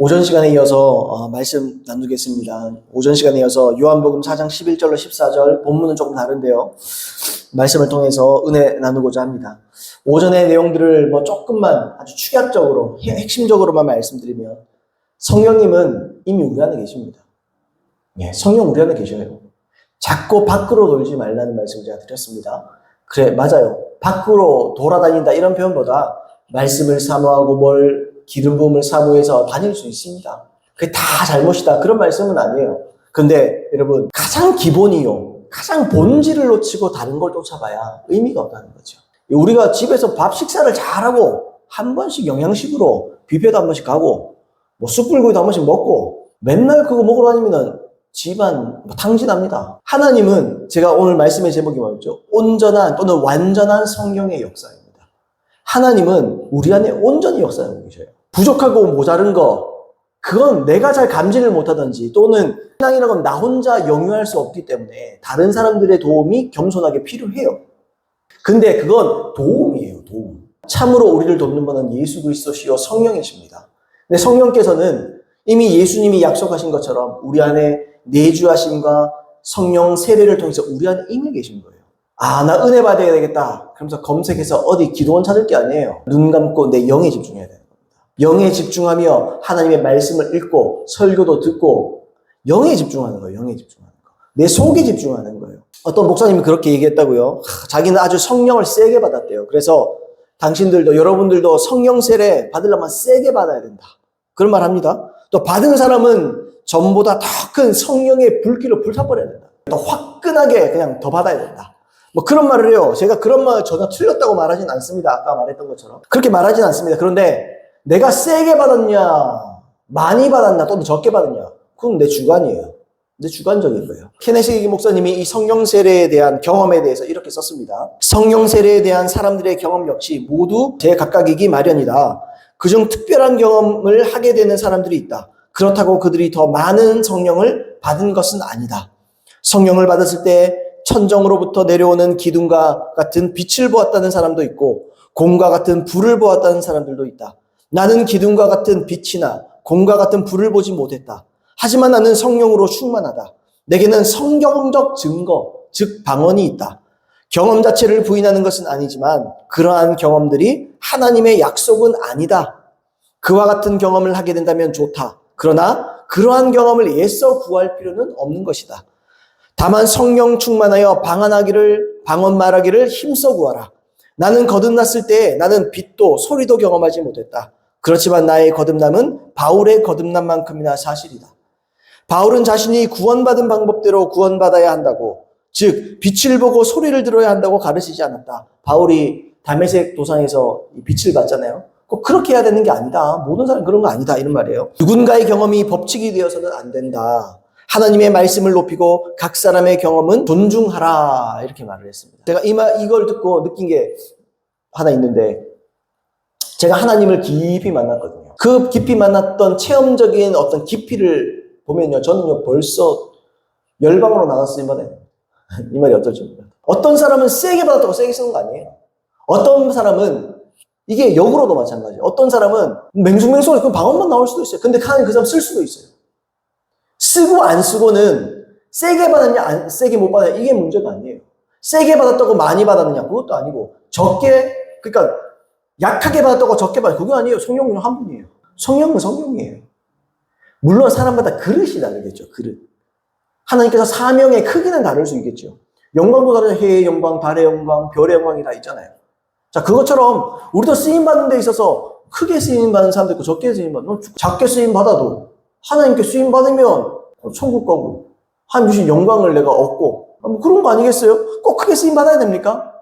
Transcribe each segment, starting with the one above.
오전 시간에 이어서 말씀 나누겠습니다. 오전 시간에 이어서 요한복음 4장 11절로 14절, 본문은 조금 다른데요. 말씀을 통해서 은혜 나누고자 합니다. 오전의 내용들을 조금만 아주 축약적으로, 핵심적으로만 말씀드리면, 성령님은 이미 우리 안에 계십니다. 예, 성령 우리 안에 계셔요. 자꾸 밖으로 돌지 말라는 말씀을 제가 드렸습니다. 그래, 맞아요. 밖으로 돌아다닌다 이런 표현보다 말씀을 사모하고 기름 부음을 사모해서 다닐 수 있습니다. 그게 다 잘못이다 그런 말씀은 아니에요. 근데 여러분, 가장 기본이요, 가장 본질을 놓치고 다른 걸 쫓아봐야 의미가 없다는 거죠. 우리가 집에서 밥 식사를 잘하고 한 번씩 영양식으로 뷔페도 한 번씩 가고 숯불구이도 한 번씩 먹고 맨날 그거 먹으러 다니면 집안 탕진합니다. 하나님은, 제가 오늘 말씀의 제목이 뭐였죠? 온전한 또는 완전한 성령의 역사입니다. 하나님은 우리 안에 온전히 역사하고 계셔요. 부족하고 모자른 거, 그건 내가 잘 감지를 못하든지, 또는 신앙이라는 건 나 혼자 영유할 수 없기 때문에 다른 사람들의 도움이 겸손하게 필요해요. 근데 그건 도움이에요, 도움. 참으로 우리를 돕는 분은 예수 그리스도시요 성령이십니다. 근데 성령께서는 이미 예수님이 약속하신 것처럼 우리 안에 내주하심과 성령 세례를 통해서 우리 안에 임해 계신 거예요. 아, 나 은혜 받아야 되겠다 그러면서 검색해서 어디 기도원 찾을 게 아니에요. 눈 감고 내 영에 집중해야 되는 겁니다. 영에 집중하며 하나님의 말씀을 읽고 설교도 듣고 영에 집중하는 거예요. 영에 집중하는 거. 내 속에 집중하는 거예요. 어떤 목사님이 그렇게 얘기했다고요. 자기는 아주 성령을 세게 받았대요. 그래서 당신들도, 여러분들도 성령 세례 받으려면 세게 받아야 된다, 그런 말 합니다. 또 받은 사람은 전보다 더 큰 성령의 불길로 불타버려야 된다. 더 화끈하게 그냥 더 받아야 된다. 그런 말을 해요. 제가 그런 말 전혀 틀렸다고 말하진 않습니다. 아까 말했던 것처럼. 그렇게 말하진 않습니다. 그런데 내가 세게 받았냐, 많이 받았냐, 또는 적게 받았냐, 그건 내 주관이에요. 내 주관적인 거예요. 케네시 목사님이 이 성령 세례에 대한 경험에 대해서 이렇게 썼습니다. 성령 세례에 대한 사람들의 경험 역시 모두 제각각이기 마련이다. 그중 특별한 경험을 하게 되는 사람들이 있다. 그렇다고 그들이 더 많은 성령을 받은 것은 아니다. 성령을 받았을 때 천정으로부터 내려오는 기둥과 같은 빛을 보았다는 사람도 있고 곰과 같은 불을 보았다는 사람들도 있다. 나는 기둥과 같은 빛이나 곰과 같은 불을 보지 못했다. 하지만 나는 성령으로 충만하다. 내게는 성경적 증거, 즉 방언이 있다. 경험 자체를 부인하는 것은 아니지만 그러한 경험들이 하나님의 약속은 아니다. 그와 같은 경험을 하게 된다면 좋다. 그러나 그러한 경험을 애써 구할 필요는 없는 것이다. 다만 성령 충만하여 방언 말하기를 힘써 구하라. 나는 거듭났을 때 나는 빛도 소리도 경험하지 못했다. 그렇지만 나의 거듭남은 바울의 거듭남만큼이나 사실이다. 바울은 자신이 구원받은 방법대로 구원받아야 한다고, 즉 빛을 보고 소리를 들어야 한다고 가르치지 않았다. 바울이 다메섹 도상에서 빛을 봤잖아요. 꼭 그렇게 해야 되는 게 아니다. 모든 사람 그런 거 아니다, 이런 말이에요. 누군가의 경험이 법칙이 되어서는 안 된다. 하나님의 말씀을 높이고 각 사람의 경험은 존중하라, 이렇게 말을 했습니다. 제가 이걸 듣고 느낀 게 하나 있는데, 제가 하나님을 깊이 만났거든요. 그 깊이 만났던 체험적인 어떤 깊이를 보면요, 저는요 벌써 열방으로 나갔을 만해. 이 말이 어떨지. 어떤 사람은 세게 받았다고 세게 쓰는 거 아니에요. 어떤 사람은 이게 역으로도 마찬가지예요. 어떤 사람은 맹숭맹숭해서 그 방언만 나올 수도 있어요. 근데 하나님 그 사람 쓸 수도 있어요. 쓰고 안 쓰고는 세게 받았냐 세게 못 받았냐 이게 문제가 아니에요. 세게 받았다고 많이 받았느냐 그것도 아니고, 적게, 그러니까 약하게 받았다고 적게 받았냐 그건 아니에요. 성령은 한 분이에요. 성령은 성령이에요. 물론 사람마다 그릇이 다르겠죠. 그릇. 하나님께서 사명의 크기는 다를 수 있겠죠. 영광도 다르죠. 해의 영광, 달의 영광, 별의 영광이 다 있잖아요. 자, 그것처럼 우리도 쓰임받는 데 있어서 크게 쓰임받는 사람도 있고 적게 쓰임받는, 작게 쓰임받아도 하나님께 쓰임받으면 천국 가고 하나님 주신 영광을 내가 얻고 그런 거 아니겠어요? 꼭 크게 쓰임받아야 됩니까?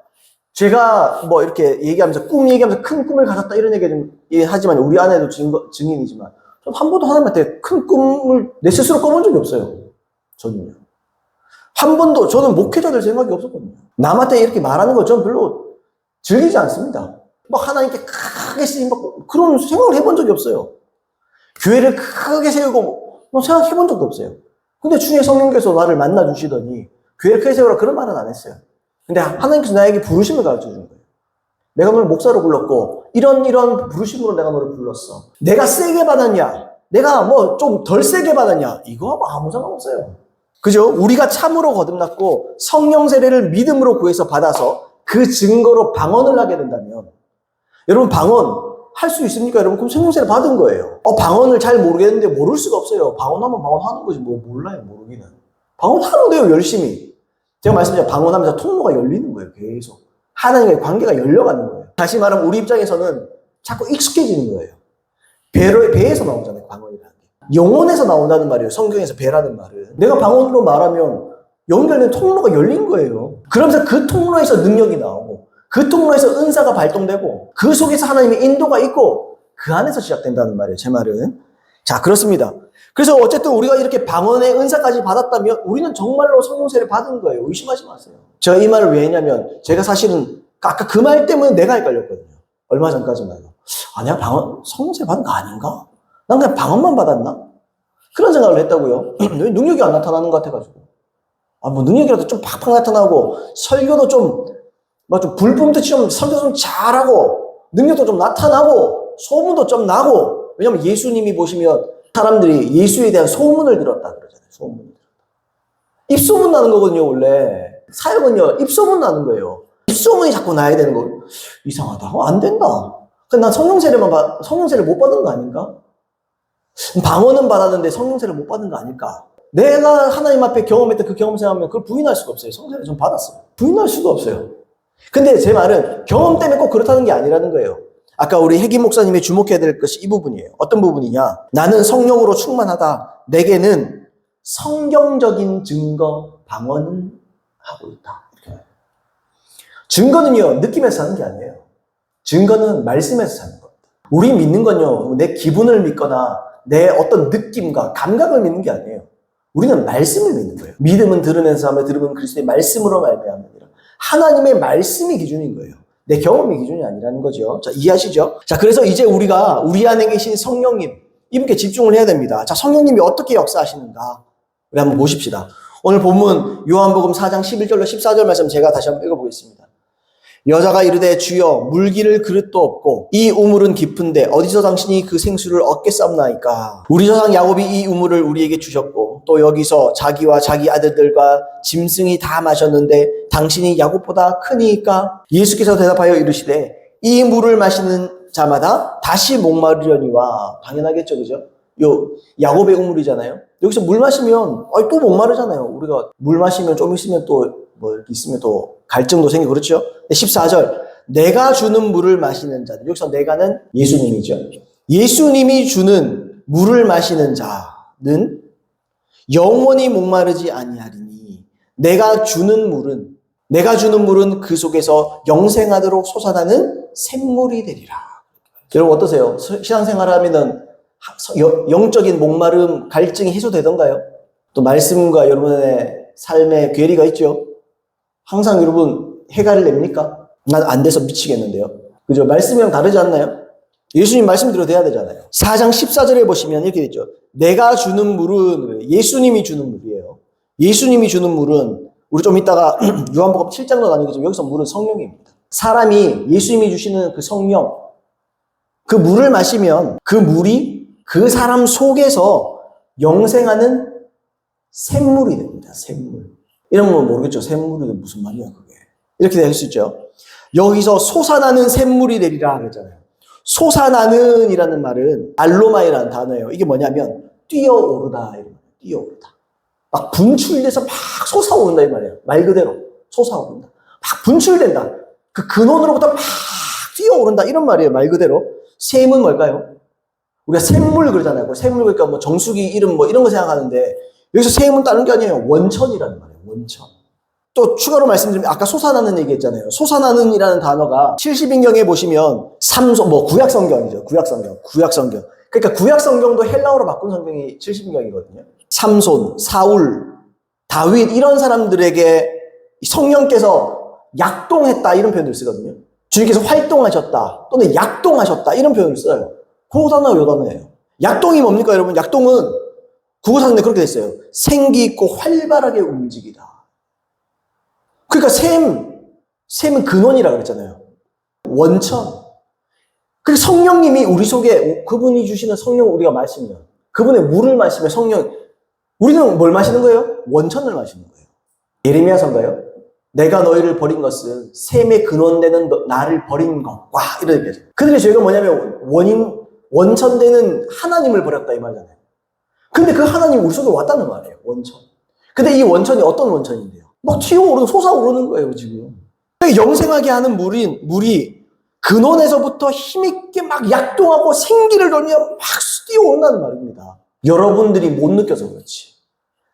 제가 이렇게 얘기하면서 꿈 얘기하면서 큰 꿈을 가졌다 이런 얘기 좀 하지만 우리 아내도 증인이지만 전 한 번도 하나님한테 큰 꿈을 내 스스로 꿔본 적이 없어요. 저는요. 한 번도, 저는 목회자 될 생각이 없었거든요. 남한테 이렇게 말하는 거 전 별로 즐기지 않습니다. 하나님께 크게 쓰임받고 그런 생각을 해본 적이 없어요. 교회를 크게 세우고 생각해본 적도 없어요. 근데 주의 성령께서 나를 만나주시더니 교회를 크게 세우라 그런 말은 안 했어요. 근데 하나님께서 나에게 부르심을 가르쳐 주는 거예요. 내가 너를 목사로 불렀고 이런 부르심으로 내가 너를 불렀어. 내가 세게 받았냐 내가 뭐 좀 덜 세게 받았냐? 이거하고 아무 상관없어요. 그죠? 우리가 참으로 거듭났고 성령 세례를 믿음으로 구해서 받아서 그 증거로 방언을 하게 된다면 여러분 방언 할 수 있습니까? 여러분 그럼 성령 세례 받은 거예요. 방언을 잘 모르겠는데 모를 수가 없어요. 방언하면 방언하는 거지 뭐 몰라요 모르기는. 방언하면 돼요 열심히. 제가 말씀드린 방언하면서 통로가 열리는 거예요 계속. 하나님의 관계가 열려가는 거예요. 다시 말하면 우리 입장에서는 자꾸 익숙해지는 거예요. 배에서 나오잖아요 방언이라는 게. 영혼에서 나온다는 말이에요. 성경에서 배라는 말은. 내가 방언으로 말하면 연결된 통로가 열린 거예요. 그러면서 그 통로에서 능력이 나오고 그 통로에서 은사가 발동되고 그 속에서 하나님의 인도가 있고 그 안에서 시작된다는 말이에요. 제 말은. 자 그렇습니다. 그래서 어쨌든 우리가 이렇게 방언의 은사까지 받았다면 우리는 정말로 성령 세례를 받은 거예요. 의심하지 마세요. 제가 이 말을 왜 했냐면 제가 사실은 아까 그 말 때문에 내가 헷갈렸거든요. 얼마 전까지만 해도. 내가 방언 성령 세례 받은 거 아닌가? 난 그냥 방언만 받았나? 그런 생각을 했다고요. 왜 능력이 안 나타나는 것 같아가지고. 뭐 능력이라도 좀 팍팍 나타나고 설교도 좀 불뿜듯이 좀 설교 좀 잘하고 능력도 좀 나타나고 소문도 좀 나고. 왜냐면 예수님이 보시면 사람들이 예수에 대한 소문을 들었다 그러잖아요. 소문을 들었다. 입소문 나는 거거든요, 원래. 사역은요, 입소문 나는 거예요. 입소문이 자꾸 나야 되는 거. 이상하다. 안 된다. 난 성령 세례를 못 받은 거 아닌가? 방언은 받았는데 성령 세례를 못 받은 거 아닐까? 내가 하나님 앞에 경험했던 그 경험 생각하면 그걸 부인할 수가 없어요. 성령 세례 좀 받았어요. 부인할 수가 없어요. 근데 제 말은 경험 때문에 꼭 그렇다는 게 아니라는 거예요. 아까 우리 혜기 목사님이 주목해야 될 것이 이 부분이에요. 어떤 부분이냐? 나는 성령으로 충만하다. 내게는 성경적인 증거, 방언을 하고 있다. 증거는요, 느낌에서 사는 게 아니에요. 증거는 말씀에서 사는 겁니다. 우리 믿는 건요, 내 기분을 믿거나 내 어떤 느낌과 감각을 믿는 게 아니에요. 우리는 말씀을 믿는 거예요. 믿음은 들으면서 하며 들으면 그리스도의 말씀으로 말미암으리라. 하나님의 말씀이 기준인 거예요. 내 경험이 기준이 아니라는 거죠. 자, 이해하시죠? 자, 그래서 이제 우리가 우리 안에 계신 성령님, 이분께 집중을 해야 됩니다. 자, 성령님이 어떻게 역사하시는가? 우리 한번 보십시다. 오늘 본문 요한복음 4장 11절로 14절 말씀 제가 다시 한번 읽어보겠습니다. 여자가 이르되 주여 물기를 그릇도 없고 이 우물은 깊은데 어디서 당신이 그 생수를 얻겠사옵나이까. 우리 조상 야곱이 이 우물을 우리에게 주셨고 또 여기서 자기와 자기 아들들과 짐승이 다 마셨는데 당신이 야곱보다 크니까. 예수께서 대답하여 이르시되 이 물을 마시는 자마다 다시 목마르려니와. 당연하겠죠, 그죠? 요 야곱의 우물이잖아요. 여기서 물 마시면 또 목마르잖아요. 우리가 물 마시면 좀 있으면 또 뭐 이렇게 있으면 또 갈증도 생기고 그렇죠. 14절 내가 주는 물을 마시는 자들. 여기서 내가는 예수님이죠. 예수님이 주는 물을 마시는 자는 영원히 목마르지 아니하리니 내가 주는 물은 그 속에서 영생하도록 솟아나는 샘물이 되리라. 여러분 어떠세요? 신앙생활하면은 영적인 목마름, 갈증이 해소되던가요? 또 말씀과 여러분의 삶의 괴리가 있죠? 항상 여러분 해가를 냅니까? 난 안 돼서 미치겠는데요. 그죠? 말씀이랑 다르지 않나요? 예수님 말씀대로 돼야 되잖아요. 4장 14절에 보시면 이렇게 되죠. 내가 주는 물은 예수님이 주는 물이에요. 예수님이 주는 물은 우리 좀 이따가 요한복음 7장도 나누겠지만 여기서 물은 성령입니다. 사람이 예수님이 주시는 그 성령, 그 물을 마시면 그 물이 그 사람 속에서 영생하는 샘물이 됩니다. 샘물. 이러면 모르겠죠. 샘물이 무슨 말이야 그게. 이렇게 될 수 있죠. 여기서 솟아나는 샘물이 되리라 그랬잖아요. 솟아나는이라는 말은 알로마이라는 단어예요. 이게 뭐냐면 뛰어오르다. 뛰어오르다. 막 분출돼서 막 솟아오른다 이 말이에요. 말 그대로 솟아오른다. 막 분출된다. 그 근원으로부터 막 뛰어오른다 이런 말이에요. 말 그대로. 샘은 뭘까요? 우리가 샘물 그러잖아요. 샘물 그러니까 뭐 정수기 이름 뭐 이런 거 생각하는데 여기서 샘은 다른 게 아니에요. 원천이라는 말이에요. 원천. 또 추가로 말씀드리면 아까 솟아나는 얘기했잖아요. 솟아나는이라는 단어가 70인경에 보시면 구약성경이죠. 구약성경. 그러니까 구약성경도 헬라어로 바꾼 성경이 70인경이거든요. 삼손, 사울, 다윗 이런 사람들에게 성령께서 약동했다 이런 표현을 쓰거든요. 주님께서 활동하셨다 또는 약동하셨다 이런 표현을 써요. 그 단어가 요 단어예요. 약동이 뭡니까 여러분? 약동은 국어사전에 그렇게 됐어요. 생기 있고 활발하게 움직이다. 그러니까 샘은 근원이라 그랬잖아요. 원천. 그리고 성령님이 우리 속에 그분이 주시는 성령 우리가 마시면 그분의 물을 마시면 성령, 우리는 뭘 마시는 거예요? 원천을 마시는 거예요. 예레미야서인가요? 내가 너희를 버린 것은 샘의 근원되는 나를 버린 것과 이런 얘기죠. 그들의 죄가 뭐냐면 원천되는 하나님을 버렸다 이 말이잖아요. 근데 그 하나님이 우리 속에 왔다는 말이에요. 원천. 근데 이 원천이 어떤 원천인데요? 막 튀어오르는, 솟아오르는 거예요, 지금. 영생하게 하는 물이 근원에서부터 힘있게 막 약동하고 생기를 돌며 막 뛰어오른다는 말입니다. 여러분들이 못 느껴서 그렇지.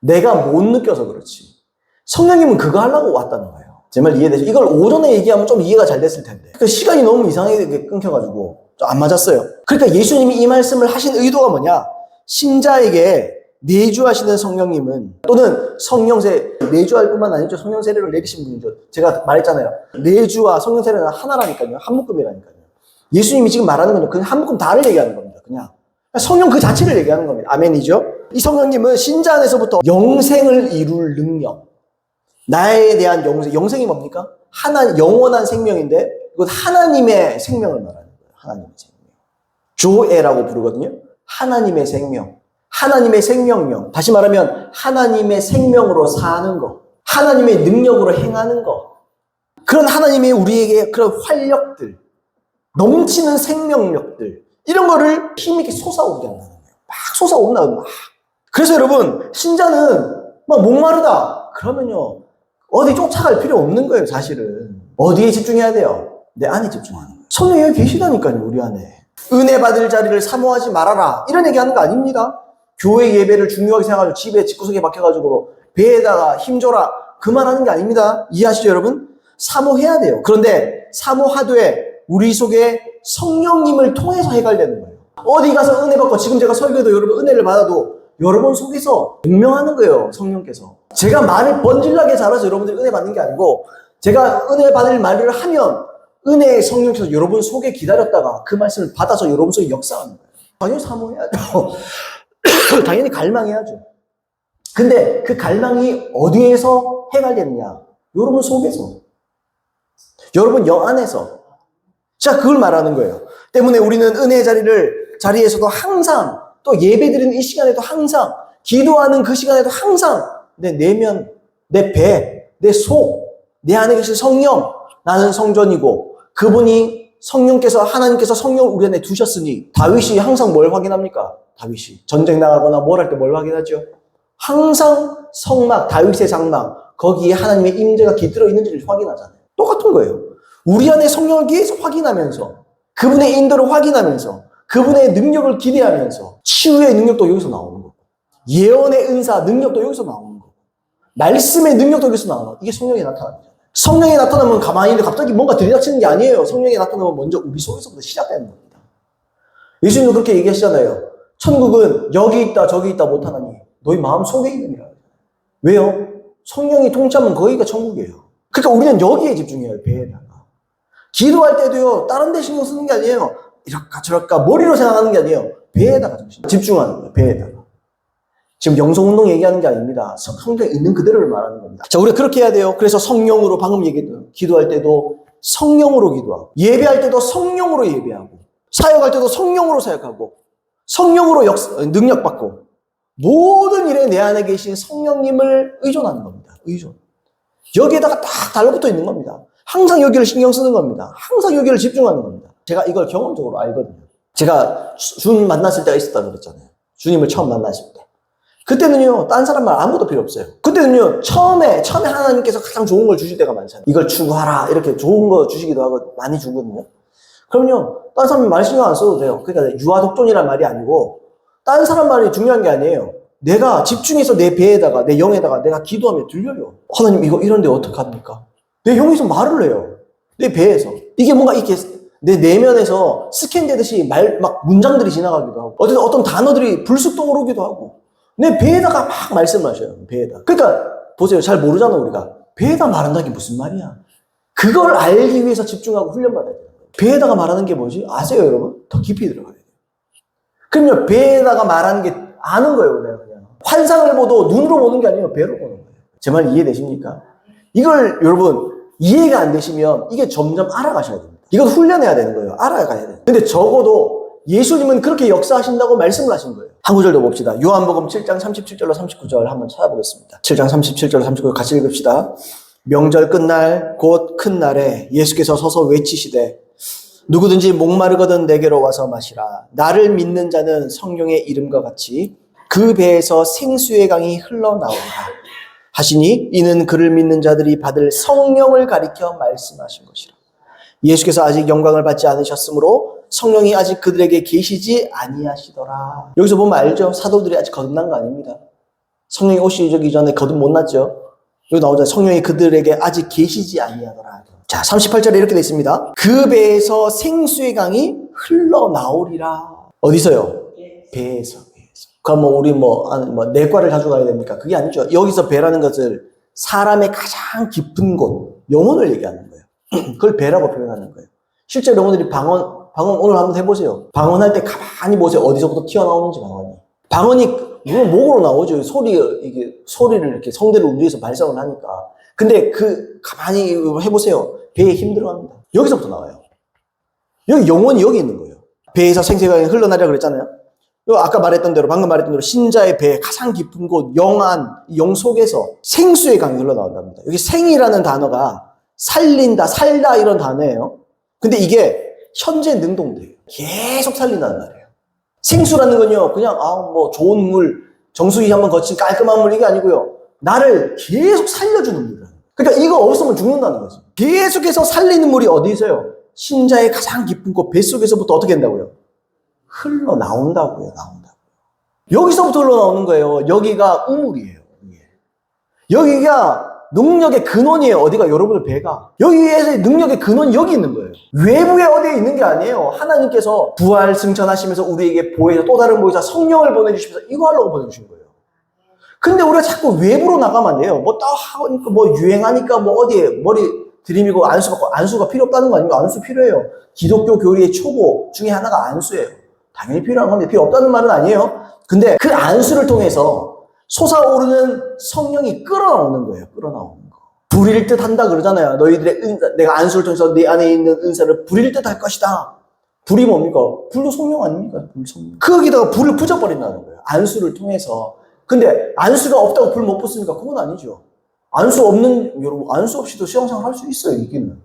내가 못 느껴서 그렇지. 성령님은 그거 하려고 왔다는 거예요. 제 말 이해되죠? 이걸 오전에 얘기하면 좀 이해가 잘 됐을 텐데. 그 시간이 너무 이상하게 끊겨가지고 좀 안 맞았어요. 그러니까 예수님이 이 말씀을 하신 의도가 뭐냐? 신자에게 내주하시는 성령님은, 또는 성령세, 내주할 뿐만 아니죠. 성령 세례를 내리신 분이죠. 제가 말했잖아요. 내주와 성령 세례는 하나라니까요. 한 묶음이라니까요. 예수님이 지금 말하는 건 그냥 한 묶음 다를 얘기하는 겁니다. 그냥. 성령 그 자체를 얘기하는 겁니다. 아멘이죠? 이 성령님은 신자 안에서부터 영생을 이룰 능력, 나에 대한 영생이 뭡니까? 영원한 생명인데, 이건 하나님의 생명을 말하는 거예요. 하나님의 생명. 조에라고 부르거든요. 하나님의 생명. 하나님의 생명력. 다시 말하면, 하나님의 생명으로 사는 것. 하나님의 능력으로 행하는 것. 그런 하나님의 우리에게 그런 활력들, 넘치는 생명력들, 이런 거를 힘있게 솟아오르게 한다는 거예요. 막 솟아오른다. 막. 그래서 여러분, 신자는 막 목마르다. 그러면요, 어디 쫓아갈 필요 없는 거예요, 사실은. 어디에 집중해야 돼요? 내 안에 집중하는 거예요. 성령이 여기 계시다니까요, 우리 안에. 은혜 받을 자리를 사모하지 말아라. 이런 얘기 하는 거 아닙니다. 교회 예배를 중요하게 생각하고 집에 집구석에 박혀가지고 배에다가 힘줘라. 그 말 하는 게 아닙니다. 이해하시죠, 여러분? 사모해야 돼요. 그런데 사모하되 우리 속에 성령님을 통해서 해결되는 거예요. 어디 가서 은혜 받고, 지금 제가 설교도 여러분 은혜를 받아도 여러분 속에서 증명하는 거예요, 성령께서. 제가 말을 번질나게 잘해서 여러분들이 은혜 받는 게 아니고, 제가 은혜 받을 말을 하면 은혜의 성령께서 여러분 속에 기다렸다가 그 말씀을 받아서 여러분 속에 역사하는 거예요. 당연히 사모해야죠. 당연히 갈망해야죠. 근데 그 갈망이 어디에서 해결되느냐? 여러분 속에서. 여러분 영 안에서. 자, 그걸 말하는 거예요. 때문에 우리는 은혜의 자리에서도 항상, 또 예배드리는 이 시간에도 항상, 기도하는 그 시간에도 항상 내 내면, 내 배, 내 속, 내 안에 계신 성령, 나는 성전이고 그분이 하나님께서 성령을 우리 안에 두셨으니, 다윗이 항상 뭘 확인합니까? 다윗이 전쟁 나가거나 뭘 할 때 뭘 확인하죠? 항상 성막, 다윗의 장막, 거기에 하나님의 임재가 깃들어 있는지를 확인하잖아요. 똑같은 거예요. 우리 안에 성령을 계속 확인하면서, 그분의 인도를 확인하면서, 그분의 능력을 기대하면서, 치유의 능력도 여기서 나오는 거고, 예언의 은사 능력도 여기서 나오는 거고, 말씀의 능력도 여기서 나오는 거고, 이게 성령이 나타나는 거잖아요. 성령이 나타나면 가만히 있는데 갑자기 뭔가 들이닥치는 게 아니에요. 성령이 나타나면 먼저 우리 속에서부터 시작되는 겁니다. 예수님도 그렇게 얘기하시잖아요. 천국은 여기 있다 저기 있다 못하나니 너희 마음 속에 있느니라. 왜요? 성령이 통치하면 거기가 천국이에요. 그러니까 우리는 여기에 집중해요. 배에다가. 기도할 때도요, 다른 데 신경 쓰는 게 아니에요. 이럴까 저럴까 머리로 생각하는 게 아니에요. 배에다가 집중하는 거예요. 배에다가. 지금 영성운동 얘기하는 게 아닙니다. 성경에 있는 그대로를 말하는 겁니다. 자, 우리가 그렇게 해야 돼요. 그래서 성령으로, 방금 얘기했던, 기도할 때도 성령으로 기도하고, 예배할 때도 성령으로 예배하고, 사역할 때도 성령으로 사역하고, 성령으로 능력받고, 모든 일에 내 안에 계신 성령님을 의존하는 겁니다. 의존. 여기에다가 딱 달라붙어 있는 겁니다. 항상 여기를 신경 쓰는 겁니다. 항상 여기를 집중하는 겁니다. 제가 이걸 경험적으로 알거든요. 제가 주님 만났을 때가 있었다고 그랬잖아요. 주님을 처음 만났을 때. 그때는요, 딴 사람 말 아무것도 필요 없어요. 그때는요, 처음에 하나님께서 가장 좋은 걸 주실 때가 많잖아요. 이걸 추구하라, 이렇게 좋은 거 주시기도 하고 많이 주거든요. 그럼요, 딴 사람 말 신경 안 써도 돼요. 그러니까 유아독존이란 말이 아니고, 딴 사람 말이 중요한 게 아니에요. 내가 집중해서 내 배에다가, 내 영에다가 내가 기도하면 들려요. 하나님, 이거 이런데 어떡합니까? 내 영에서 말을 해요. 내 배에서. 이게 뭔가 이렇게 내 내면에서 스캔되듯이 막 문장들이 지나가기도 하고, 어떤 단어들이 불쑥 떠오르기도 하고, 내 배에다가 막 말씀하셔요. 배에다. 그러니까 보세요. 잘 모르잖아 우리가. 배에다 말한다는 게 무슨 말이야. 그걸 알기 위해서 집중하고 훈련받아야 돼요. 배에다가 말하는 게 뭐지? 아세요 여러분? 더 깊이 들어가야 돼요. 그럼요. 배에다가 말하는 게 아는 거예요. 내가 그냥. 환상을 보도 눈으로 보는 게 아니에요. 배로 보는 거예요. 제 말 이해되십니까? 이걸 여러분 이해가 안 되시면 이게 점점 알아가셔야 됩니다. 이건 훈련해야 되는 거예요. 알아가야 돼요. 근데 적어도 예수님은 그렇게 역사하신다고 말씀을 하신 거예요. 한 구절 더 봅시다. 요한복음 7장 37절로 39절 한번 찾아보겠습니다. 7장 37절로 39절 같이 읽읍시다. 명절 끝날 곧 큰 날에 예수께서 서서 외치시되 누구든지 목마르거든 내게로 와서 마시라. 나를 믿는 자는 성령의 이름과 같이 그 배에서 생수의 강이 흘러나오리라 하시니 이는 그를 믿는 자들이 받을 성령을 가리켜 말씀하신 것이라. 예수께서 아직 영광을 받지 않으셨으므로 성령이 아직 그들에게 계시지 아니하시더라. 여기서 보면 알죠? 사도들이 아직 거듭난 거 아닙니다. 성령이 오시기 전에 거듭 못 났죠. 여기 나오잖아요. 성령이 그들에게 아직 계시지 아니하더라. 자, 38절에 이렇게 되어 있습니다. 그 배에서 생수의 강이 흘러나오리라. 어디서요? 배에서. 그럼 우리 내과를 가져가야 됩니까? 그게 아니죠. 여기서 배라는 것을 사람의 가장 깊은 곳, 영혼을 얘기하는 거예요. 그걸 배라고 표현하는 거예요. 실제 영혼들이 방언 오늘 한번 해보세요. 방언할 때 가만히 보세요. 어디서부터 튀어나오는지 방언이 물론 목으로 나오죠. 소리를 이렇게 성대를 움직여서 발성을 하니까. 근데 가만히 해보세요. 배에 힘 들어갑니다. 여기서부터 나와요. 여기 영혼이 여기 있는 거예요. 배에서 생수가 흘러나리라 그랬잖아요. 아까 말했던 대로, 방금 말했던 대로 신자의 배, 가장 깊은 곳, 영 속에서 생수의 강이 흘러나온답니다. 여기 생이라는 단어가 살린다, 살다 이런 단어예요. 근데 이게 현재 능동돼요. 계속 살린다는 말이에요. 생수라는 건요, 그냥, 좋은 물, 정수기 한번 거친 깔끔한 물, 이게 아니고요. 나를 계속 살려주는 물이라는 거예요. 그러니까 이거 없으면 죽는다는 거죠. 계속해서 살리는 물이 어디 있어요? 신자의 가장 깊은 곳, 뱃속에서부터 어떻게 된다고요? 흘러나온다고요, 여기서부터 흘러나오는 거예요. 여기가 우물이에요. 여기가 능력의 근원이에요. 어디가? 여러분들 배가. 여기에서 능력의 근원이 여기 있는 거예요. 외부에 어디에 있는 게 아니에요. 하나님께서 부활 승천하시면서 우리에게 보혜사, 또 다른 보혜사 성령을 보내주시면서 이거 하려고 보내주신 거예요. 근데 우리가 자꾸 외부로 나가면 안 돼요. 하니까 유행하니까 어디에 머리 들이밀고 안수가 필요 없다는 거 아닙니까? 안수 필요해요. 기독교 교리의 초보 중에 하나가 안수예요. 당연히 필요한 건데 필요 없다는 말은 아니에요. 근데 그 안수를 통해서 솟아오르는 성령이 끌어나오는 거예요. 끌어나오는 거. 부릴 듯 한다 그러잖아요. 내가 안수를 통해서 내 안에 있는 은사를 부릴 듯 할 것이다. 불이 뭡니까? 불도 성령 아닙니까? 성령. 거기다가 불을 붙여버린다는 거예요. 안수를 통해서. 근데 안수가 없다고 불 못 붙습니까? 그건 아니죠. 여러분, 안수 없이도 신앙생활 할 수 있어요, 이기는.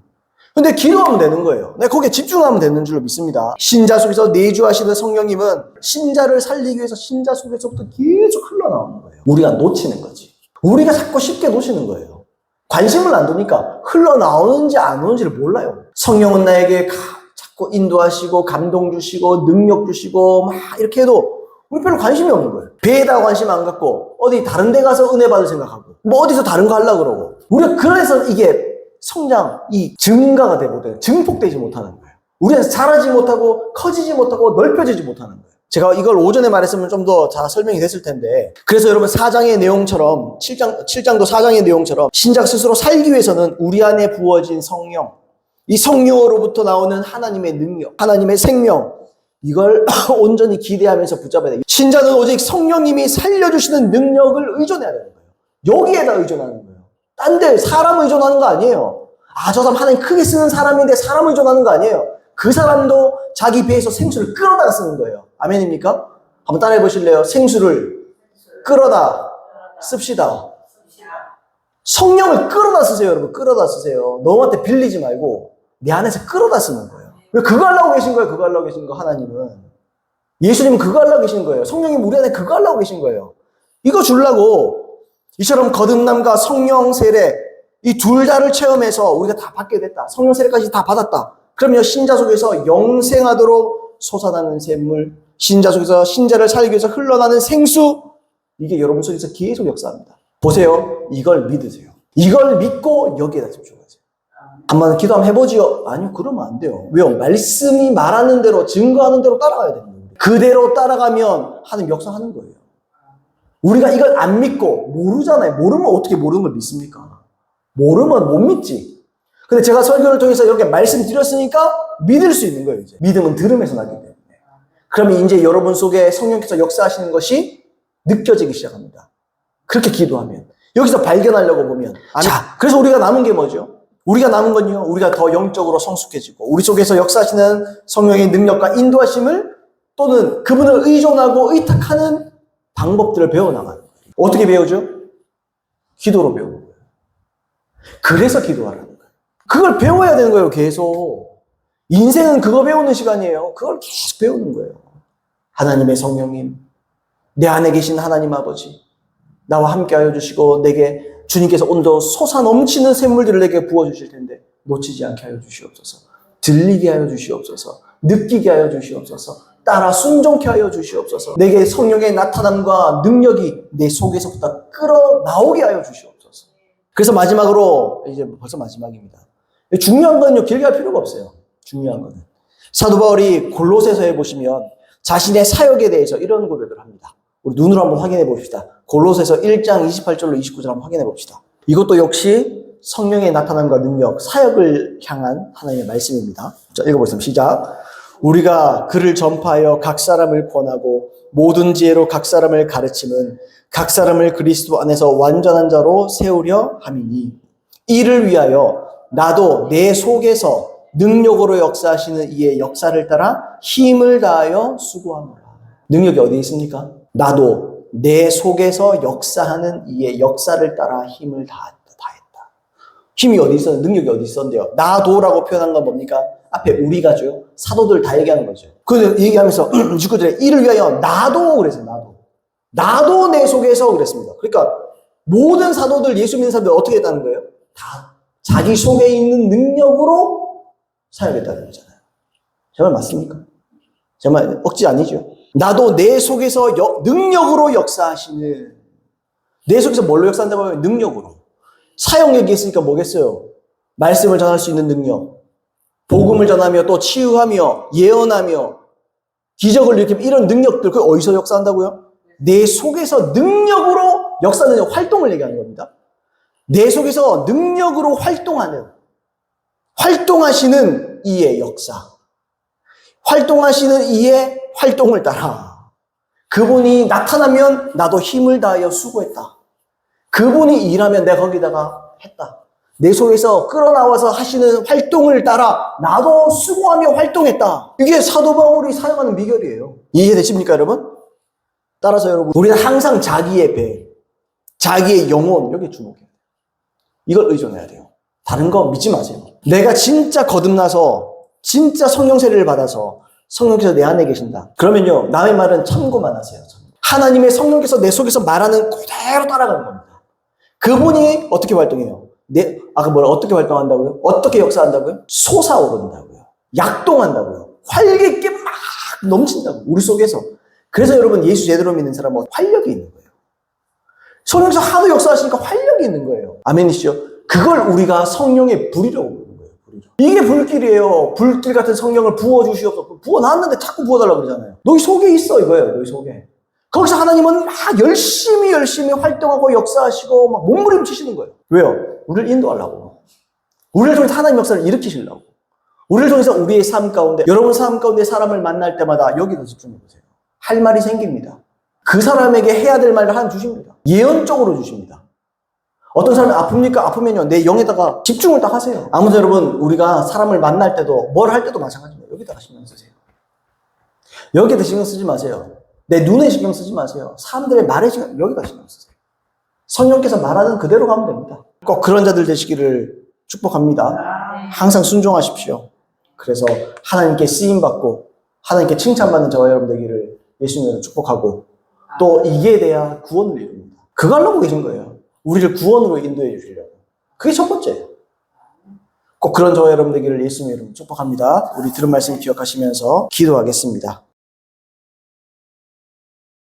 근데 기도하면 되는 거예요. 거기에 집중하면 되는 줄로 믿습니다. 신자 속에서 내주하시는 성령님은 신자를 살리기 위해서 신자 속에서부터 계속 흘러나오는 거예요. 우리가 놓치는 거지. 우리가 자꾸 쉽게 놓치는 거예요. 관심을 안 두니까 흘러나오는지 안 오는지를 몰라요. 성령은 나에게 자꾸 인도하시고 감동 주시고 능력 주시고 이렇게 해도 우리 별로 관심이 없는 거예요. 배에다가 관심 안 갖고 어디 다른 데 가서 은혜 받을 생각하고 어디서 다른 거 하려고 그러고 우리가 그래서 이게 증가가 되거든. 증폭되지 못하는 거예요. 우리는 자라지 못하고 커지지 못하고 넓혀지지 못하는 거예요. 제가 이걸 오전에 말했으면 좀 더 잘 설명이 됐을 텐데 그래서 여러분 4장의 내용처럼 7장도 4장의 내용처럼 신자 스스로 살기 위해서는 우리 안에 부어진 성령 이 성령으로부터 나오는 하나님의 능력 하나님의 생명 이걸 온전히 기대하면서 붙잡아야 돼요. 신자는 오직 성령님이 살려주시는 능력을 의존해야 되는 거예요. 여기에다 의존하는 거예요. 딴 데 사람 의존하는 거 아니에요. 저 사람 하나님 크게 쓰는 사람인데 사람 의존하는 거 아니에요. 그 사람도 자기 배에서 생수를 끌어다 쓰는 거예요. 아멘입니까? 한번 따라해 보실래요? 생수를 끌어다 씁시다. 성령을 끌어다 쓰세요, 여러분. 끌어다 쓰세요. 너한테 빌리지 말고 내 안에서 끌어다 쓰는 거예요. 왜 그거 하려고 계신 거예요? 그거 하려고 계신 거 하나님은. 예수님은 그거 하려고 계신 거예요. 성령님 우리 안에 그거 하려고 계신 거예요. 이거 주려고 이처럼 거듭남과 성령 세례 이 둘 다를 체험해서 우리가 다 받게 됐다. 성령 세례까지 다 받았다. 그러면 신자 속에서 영생하도록 솟아나는 샘물, 신자 속에서 신자를 살기 위해서 흘러나는 생수 이게 여러분 속에서 계속 역사합니다. 보세요. 이걸 믿으세요. 이걸 믿고 여기에다 집중하세요. 한번 기도 한번 해보지요. 아니요. 그러면 안 돼요. 왜요? 말씀이 말하는 대로 증거하는 대로 따라가야 됩니다. 그대로 따라가면 하나님 역사하는 거예요. 우리가 이걸 안 믿고 모르잖아요. 모르면 어떻게 모르는 걸 믿습니까? 모르면 못 믿지. 근데 제가 설교를 통해서 이렇게 말씀드렸으니까 믿을 수 있는 거예요. 이제. 믿음은 들음에서 나기 때문에. 그러면 이제 여러분 속에 성령께서 역사하시는 것이 느껴지기 시작합니다. 그렇게 기도하면. 여기서 발견하려고 보면. 자, 그래서 우리가 남은 게 뭐죠? 우리가 남은 건요. 우리가 더 영적으로 성숙해지고 우리 속에서 역사하시는 성령의 능력과 인도하심을 또는 그분을 의존하고 의탁하는 방법들을 배워나가는 거예요. 어떻게 배우죠? 기도로 배우는 거예요. 그래서 기도하라는 거예요. 그걸 배워야 되는 거예요, 계속. 인생은 그거 배우는 시간이에요. 그걸 계속 배우는 거예요. 하나님의 성령님, 내 안에 계신 하나님 아버지, 나와 함께하여 주시고 내게 주님께서 온도 솟아 넘치는 샘물들을 내게 부어주실 텐데 놓치지 않게 하여 주시옵소서. 들리게 하여 주시옵소서. 느끼게 하여 주시옵소서. 따라 순종케 하여 주시옵소서. 내게 성령의 나타남과 능력이 내 속에서부터 끌어나오게 하여 주시옵소서. 그래서 마지막으로, 이제 벌써 마지막입니다. 중요한 건요, 길게 할 필요가 없어요. 중요한 거는. 사도 바울이 골로새서에 보시면 자신의 사역에 대해서 이런 고백을 합니다. 우리 눈으로 한번 확인해 봅시다. 골로새서 1장 28절로 29절 한번 확인해 봅시다. 이것도 역시 성령의 나타남과 능력, 사역을 향한 하나님의 말씀입니다. 자, 읽어보겠습니다. 시작. 우리가 그를 전파하여 각 사람을 권하고 모든 지혜로 각 사람을 가르침은 각 사람을 그리스도 안에서 완전한 자로 세우려 함이니 이를 위하여 나도 내 속에서 능력으로 역사하시는 이의 역사를 따라 힘을 다하여 수고하노라. 능력이 어디에 있습니까? 나도 내 속에서 역사하는 이의 역사를 따라 힘을 다했다. 힘이 어디 있었는데, 능력이 어디 있었는데요? 나도라고 표현한 건 뭡니까? 앞에 우리가죠. 사도들 다 얘기하는 거죠. 그 얘기하면서 29절에 이를 위하여 나도 그랬어요. 나도 내 속에서 그랬습니다. 그러니까 모든 사도들, 예수 믿는 사람들 어떻게 했다는 거예요? 다 자기 속에 있는 능력으로 사역했다는 거잖아요. 정말 맞습니까? 정말 억지 아니죠. 나도 내 속에서 능력으로 역사하시는, 내 속에서 뭘로 역사한다고 하면 능력으로. 사역력이 있으니까 뭐겠어요? 말씀을 전할 수 있는 능력, 복음을 전하며 또 치유하며 예언하며 기적을 일으키며 이런 능력들, 그게 어디서 역사한다고요? 내 속에서 능력으로 역사하는 활동을 얘기하는 겁니다. 내 속에서 능력으로 활동하시는 이의 역사, 활동하시는 이의 활동을 따라 그분이 나타나면 나도 힘을 다하여 수고했다. 그분이 일하면 내가 거기다가 했다. 내 속에서 끌어나와서 하시는 활동을 따라 나도 수고하며 활동했다. 이게 사도 바울이 사용하는 비결이에요. 이해되십니까, 여러분? 따라서 여러분, 우리는 항상 자기의 배, 자기의 영혼, 여기에 주목해야 돼요. 이걸 의존해야 돼요. 다른 거 믿지 마세요. 내가 진짜 거듭나서 진짜 성령 세례를 받아서 성령께서 내 안에 계신다. 그러면요, 남의 말은 참고만 하세요. 하나님의 성령께서 내 속에서 말하는 그대로 따라가는 겁니다. 그분이 어떻게 활동해요? 어떻게 활동한다고요? 어떻게 역사한다고요? 솟아오른다고요. 약동한다고요. 활기 있게 막 넘친다고요. 우리 속에서. 그래서 여러분, 예수 제대로 믿는 사람은 활력이 있는 거예요. 성령께서 하도 역사하시니까 활력이 있는 거예요. 아멘이시죠? 그걸 우리가 성령의 불이라고 부르는 거예요. 불이라고. 이게 불길이에요. 불길 같은 성령을 부어주시옵소서. 부어놨는데 자꾸 부어달라고 그러잖아요. 너희 속에 있어, 이거예요. 너희 속에. 거기서 하나님은 막 열심히 활동하고 역사하시고 막 몸부림치시는 거예요. 왜요? 우리를 인도하려고. 우리를 통해서 하나님 역사를 일으키시려고. 우리를 통해서 우리의 삶 가운데, 여러분 삶 가운데 사람을 만날 때마다 여기로 집중해보세요. 할 말이 생깁니다. 그 사람에게 해야 될 말을 하나 주십니다. 예언적으로 주십니다. 어떤 사람이 아픕니까? 아프면요, 내 영에다가 집중을 딱 하세요. 아무튼 여러분, 우리가 사람을 만날 때도 뭘 할 때도 마찬가지입니다. 여기다가 신경 쓰세요. 여기에다 신경 쓰지 마세요. 내 눈에 신경 쓰지 마세요. 사람들의 말에 여기다 신경 쓰세요. 성령께서 말하는 그대로 가면 됩니다. 꼭 그런 자들 되시기를 축복합니다. 항상 순종하십시오. 그래서 하나님께 쓰임받고 하나님께 칭찬받는 저와 여러분 되기를 예수님으로 축복하고, 또 이게 돼야 구원을 이룹니다. 그거 하려고 계신 거예요. 우리를 구원으로 인도해 주시려고. 그게 첫 번째예요. 꼭 그런 저와 여러분 되기를 예수님으로 축복합니다. 우리 들은 말씀 기억하시면서 기도하겠습니다.